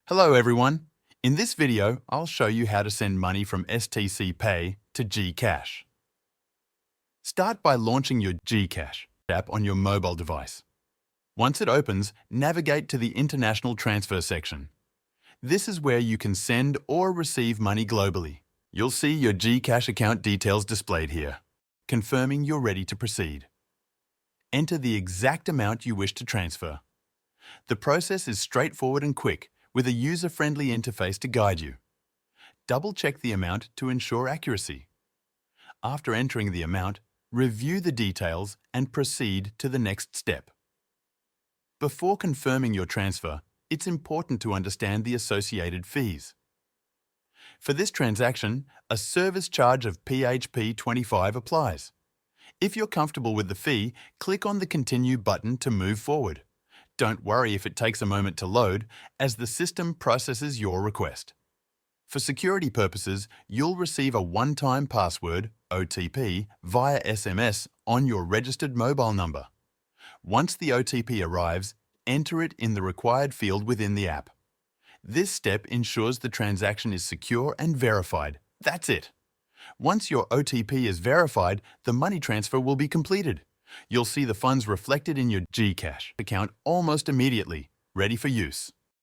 Hello everyone. In this video, I'll show you how to send money from STC Pay to GCash. Start by launching your GCash app on your mobile device. Once it opens, navigate to the International Transfer section. This is where you can send or receive money globally. You'll see your GCash account details displayed here, confirming you're ready to proceed. Enter the exact amount you wish to transfer. The process is straightforward and quick, with a user-friendly interface to guide you. Double-check the amount to ensure accuracy. After entering the amount, review the details and proceed to the next step. Before confirming your transfer, it's important to understand the associated fees. For this transaction, a service charge of PHP 25 applies. If you're comfortable with the fee, click on the Continue button to move forward. Don't worry if it takes a moment to load, as the system processes your request. For security purposes, you'll receive a one-time password, OTP, via SMS on your registered mobile number. Once the OTP arrives, enter it in the required field within the app. This step ensures the transaction is secure and verified. That's it. Once your OTP is verified, the money transfer will be completed. You'll see the funds reflected in your GCash account almost immediately, ready for use.